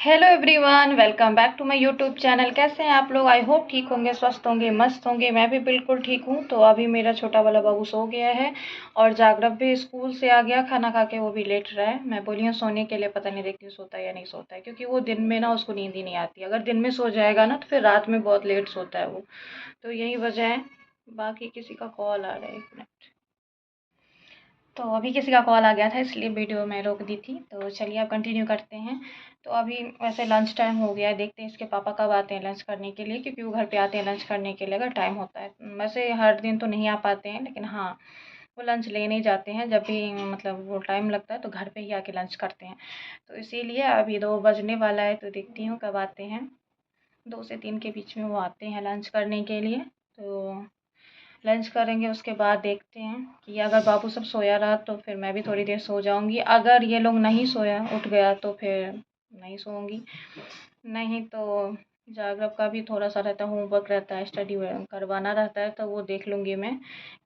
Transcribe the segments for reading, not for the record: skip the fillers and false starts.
Hello everyone, welcome back to my YouTube channel. कैसे हैं आप लोग? आई होप ठीक होंगे, स्वस्थ होंगे, मस्त होंगे। मैं भी बिल्कुल ठीक हूँ। तो अभी मेरा छोटा वाला बाबू सो गया है और जागरब भी स्कूल से आ गया खाना खा के, वो भी लेट रहा है। मैं बोली हूँ सोने के लिए, पता नहीं देखती हूँ सोता है या नहीं सोता है, क्योंकि वो दिन में ना उसको नींद ही नहीं आती। अगर दिन में सो जाएगा ना तो फिर रात में बहुत लेट सोता है वो। तो यही वजह है। बाकी किसी का कॉल आ रहा है, 1 मिनट। तो अभी किसी का कॉल आ गया था, इसलिए वीडियो मैं रोक दी थी। तो चलिए अब कंटिन्यू करते हैं। तो अभी वैसे लंच टाइम हो गया है, देखते हैं इसके पापा कब आते हैं लंच करने के लिए, क्योंकि वो घर पे आते हैं लंच करने के लिए अगर टाइम होता है। वैसे हर दिन तो नहीं आ पाते हैं, लेकिन हाँ, वो लंच लेने ही जाते हैं जब भी मतलब वो टाइम लगता है, तो घर पे ही आके लंच करते हैं। तो इसीलिए अभी 2 बजने वाला है, तो देखती हूँ कब आते हैं। 2 से 3 के बीच में वो आते हैं लंच करने के लिए। तो लंच करेंगे, उसके बाद देखते हैं कि अगर बाबू सब सोया रहा तो फिर मैं भी थोड़ी देर सो जाऊंगी। अगर ये लोग नहीं सोया, उठ गया, तो फिर नहीं सोऊंगी। नहीं तो जागरण का भी थोड़ा सा रहता है, होमवर्क रहता है, स्टडी करवाना रहता है, तो वो देख लूँगी मैं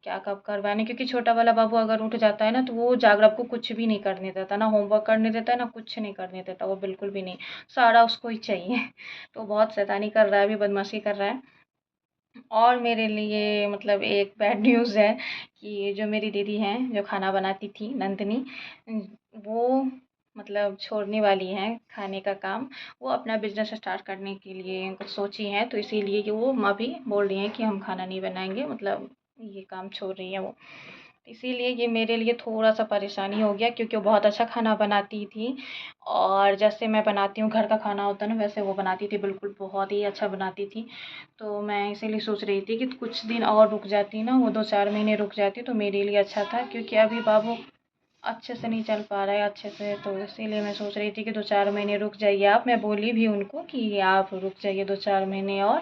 क्या कब करवाने। क्योंकि छोटा वाला बाबू अगर उठ जाता है ना, तो वो जागरण को कुछ भी नहीं करने देता, ना होमवर्क करने देता है, ना कुछ नहीं करने देता, वो बिल्कुल भी नहीं। सारा उसको ही चाहिए। तो बहुत शैतानी कर रहा है, अभी बदमाशी कर रहा है। और मेरे लिए मतलब एक बैड न्यूज़ है कि जो मेरी दीदी हैं, जो खाना बनाती थी, नंदिनी, वो मतलब छोड़ने वाली हैं खाने का काम। वो अपना बिज़नेस स्टार्ट करने के लिए कुछ सोची हैं, तो इसीलिए कि वो अभी बोल रही हैं कि हम खाना नहीं बनाएँगे, मतलब ये काम छोड़ रही हैं वो। इसीलिए ये मेरे लिए थोड़ा-सा परेशानी हो गया, क्योंकि वो बहुत अच्छा खाना बनाती थी। और जैसे मैं बनाती हूँ घर का खाना होता है ना, वैसे वो बनाती थी, बिल्कुल बहुत ही अच्छा बनाती थी। तो मैं इसीलिए सोच रही थी कि कुछ दिन और रुक जाती ना, वो 2-4 महीने रुक जाती तो मेरे लिए अच्छा था, क्योंकि अभी बाबू अच्छे से नहीं चल पा रहा है अच्छे से। तो इसीलिए मैं सोच रही थी कि 2-4 महीने रुक जाइए आप। मैं बोली भी उनको कि आप रुक जाइए 2-4 महीने और,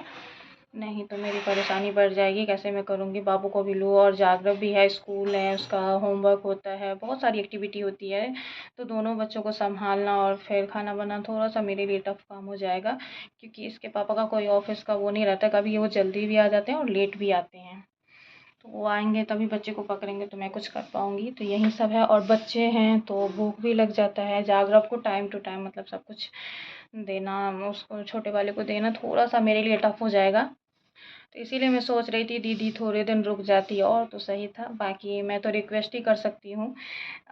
नहीं तो मेरी परेशानी बढ़ जाएगी। कैसे मैं करूँगी, बाबू को भी लूँ और जागरण भी है, स्कूल है, उसका होमवर्क होता है, बहुत सारी एक्टिविटी होती है। तो दोनों बच्चों को सँभालना और फिर खाना बनाना थोड़ा-सा मेरे लिए टफ़ काम हो जाएगा, क्योंकि इसके पापा का कोई ऑफ़िस का वो नहीं रहता, कभी वो जल्दी भी आ जाते हैं और लेट भी आते हैं। तो वो आएँगे तभी बच्चे को पकड़ेंगे तो मैं कुछ कर पाऊँगी। तो यही सब है, और बच्चे हैं तो भूख भी लग जाता है। जागरण को टाइम टू टाइम मतलब सब कुछ देना, उसको छोटे वाले को देना थोड़ा-सा मेरे लिए टफ़ हो जाएगा। तो इसीलिए मैं सोच रही थी दीदी थोड़े दिन रुक जाती और तो सही था। बाकी मैं तो रिक्वेस्ट ही कर सकती हूँ,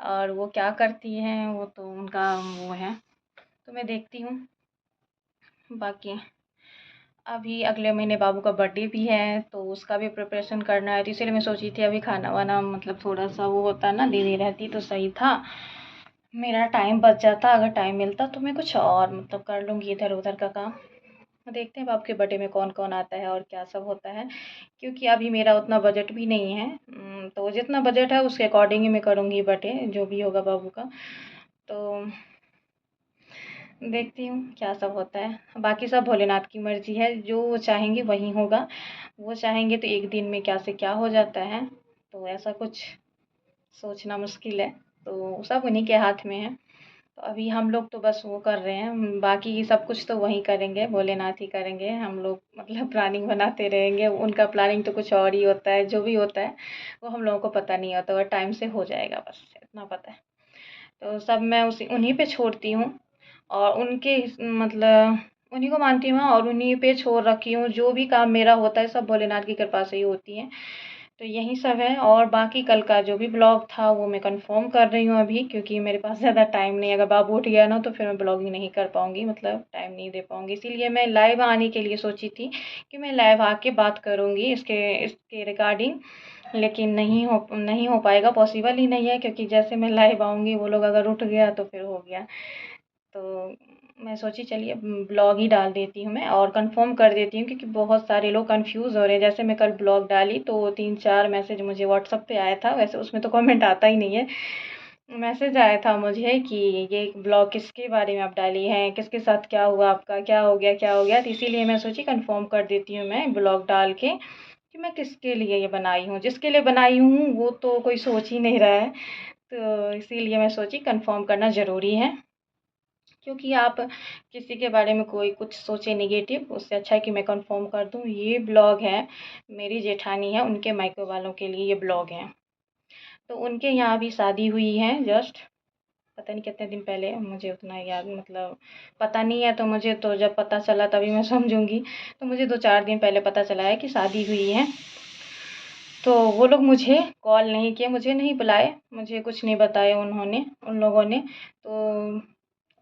और वो क्या करती हैं वो तो उनका वो है। तो मैं देखती हूँ। बाकी अभी अगले महीने बाबू का बर्थडे भी है, तो उसका भी प्रिपरेशन करना है। तो इसीलिए मैं सोची थी अभी खाना वाना मतलब थोड़ा सा वो होता ना, दीदी रहती तो सही था, मेरा टाइम बच जाता। अगर टाइम मिलता तो मैं कुछ और मतलब कर लूँगी इधर उधर का काम। देखते हैं आपके बर्थडे में कौन-कौन आता है और क्या सब होता है, क्योंकि अभी मेरा उतना बजट भी नहीं है। तो जितना बजट है उसके अकॉर्डिंग ही मैं करूँगी बर्थडे, जो भी होगा बाबू का। तो देखती हूँ क्या सब होता है। बाकी सब भोलेनाथ की मर्ज़ी है, जो वो चाहेंगे वही होगा। वो चाहेंगे तो एक दिन में क्या से क्या हो जाता है, तो ऐसा कुछ सोचना मुश्किल है। तो सब उन्हीं के हाथ में है। तो अभी हम लोग तो बस वो कर रहे हैं, बाकी सब कुछ तो वही करेंगे, भोलेनाथ ही करेंगे। हम लोग मतलब प्लानिंग बनाते रहेंगे, उनका प्लानिंग तो कुछ और ही होता है। जो भी होता है वो हम लोगों को पता नहीं होता, और टाइम से हो जाएगा, बस इतना पता है। तो सब मैं उसी उन्हीं पे छोड़ती हूँ, और उनके मतलब उन्हीं को मानती हूँ और उन्हीं पे छोड़ रखी हूँ। जो भी काम मेरा होता है सब भोलेनाथ की कृपा से ही होती है। तो यही सब है, और बाकी कल का जो भी ब्लॉग था वो मैं कंफर्म कर रही हूँ अभी, क्योंकि मेरे पास ज़्यादा टाइम नहीं है। अगर बाबू उठ गया ना तो फिर मैं ब्लॉगिंग नहीं कर पाऊँगी, मतलब टाइम नहीं दे पाऊँगी। इसीलिए मैं लाइव आने के लिए सोची थी कि मैं लाइव आके बात करूँगी इसके रिगार्डिंग, लेकिन नहीं हो पाएगा, पॉसिबल ही नहीं है, क्योंकि जैसे मैं लाइव आऊँगी वो लोग अगर उठ गया तो फिर हो गया। तो मैं सोची चलिए ब्लॉग ही डाल देती हूँ मैं, और कंफर्म कर देती हूँ, क्योंकि बहुत सारे लोग कंफ्यूज हो रहे हैं। जैसे मैं कल ब्लॉग डाली तो 3-4 मैसेज मुझे व्हाट्सएप पे आया था, वैसे उसमें तो कमेंट आता ही नहीं है। मैसेज आया था मुझे कि ये ब्लॉग किसके बारे में आप डाली हैं, किसके साथ क्या हुआ, आपका क्या हो गया क्या हो गया। तो इसीलिए मैं सोची कंफर्म कर देती हूँ मैं ब्लॉग डाल के कि मैं किसके लिए ये बनाई हूँ। जिसके लिए बनाई हूँ वो तो कोई सोच ही नहीं रहा है, तो इसीलिए मैं सोची कंफर्म करना ज़रूरी है। क्योंकि आप किसी के बारे में कोई कुछ सोचे नेगेटिव, उससे अच्छा है कि मैं कंफर्म कर दूं। ये ब्लॉग है, मेरी जेठानी है, उनके मायके वालों के लिए ये ब्लॉग है। तो उनके यहाँ भी शादी हुई है जस्ट, पता नहीं कितने दिन पहले, मुझे उतना याद मतलब पता नहीं है। तो मुझे तो जब पता चला तभी मैं समझूंगी। तो मुझे 2-4 दिन पहले पता चला है कि शादी हुई है। तो वो लोग मुझे कॉल नहीं किए, मुझे नहीं बुलाए, मुझे कुछ नहीं बताया उन्होंने, उन लोगों ने। तो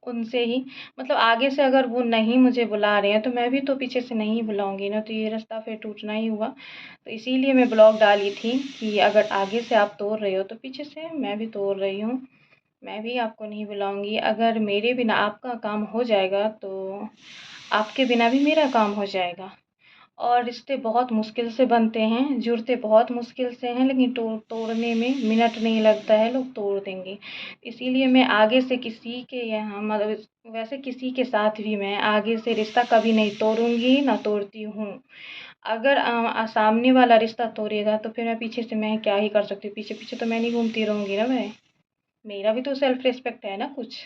उनसे ही मतलब आगे से अगर वो नहीं मुझे बुला रहे हैं तो मैं भी तो पीछे से नहीं बुलाऊंगी ना, तो ये रास्ता फिर टूटना ही हुआ। तो इसीलिए मैं ब्लॉग डाली थी कि अगर आगे से आप तोड़ रहे हो तो पीछे से मैं भी तोड़ रही हूँ, मैं भी आपको नहीं बुलाऊंगी। अगर मेरे बिना आपका काम हो जाएगा तो आपके बिना भी मेरा काम हो जाएगा। और रिश्ते बहुत मुश्किल से बनते हैं, जुड़ते बहुत मुश्किल से हैं, लेकिन तोड़ने में मिनट नहीं लगता है, लोग तोड़ देंगे। इसीलिए मैं आगे से किसी के यहाँ मतलब वैसे किसी के साथ भी मैं आगे से रिश्ता कभी नहीं तोड़ूंगी, ना तोड़ती हूँ। अगर सामने वाला रिश्ता तोड़ेगा तो फिर मैं पीछे से मैं क्या ही कर सकती हूँ, पीछे पीछे तो मैं नहीं घूमती रहूंगी ना मैं। मेरा भी तो सेल्फ रिस्पेक्ट है ना कुछ।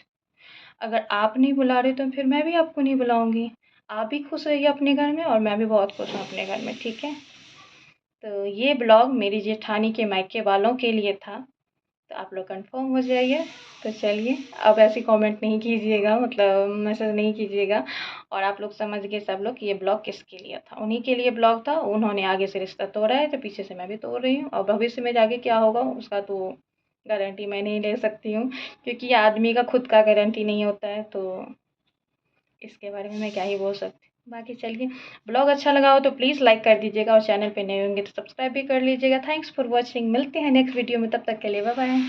अगर आप नहीं बुला रहे तो फिर मैं भी आपको नहीं बुलाऊंगी। आप भी खुश रहिए अपने घर में और मैं भी बहुत खुश हूँ अपने घर में, ठीक है। तो ये ब्लॉग मेरी जेठानी के मायके वालों के लिए था, तो आप लोग कंफर्म हो जाइए। तो चलिए, अब ऐसी कमेंट नहीं कीजिएगा, मतलब मैसेज नहीं कीजिएगा। और आप लोग समझ गए सब लोग कि ये ब्लॉग किसके लिए था, उन्हीं के लिए ब्लॉग था। उन्होंने आगे से रिश्ता तोड़ा है तो पीछे से मैं भी तोड़ रही हूँ, और भविष्य में जाके क्या होगा उसका तो गारंटी मैं नहीं ले सकती हूँ, क्योंकि ये आदमी का खुद का गारंटी नहीं होता है। तो इसके बारे में मैं क्या ही बोल सकती हूँ। बाकी चलिए, ब्लॉग अच्छा लगा हो तो प्लीज़ लाइक कर दीजिएगा, और चैनल पे नए होंगे तो सब्सक्राइब भी कर लीजिएगा। थैंक्स फॉर वॉचिंग, मिलते हैं नेक्स्ट वीडियो में, तब तक के लिए बाय बाय।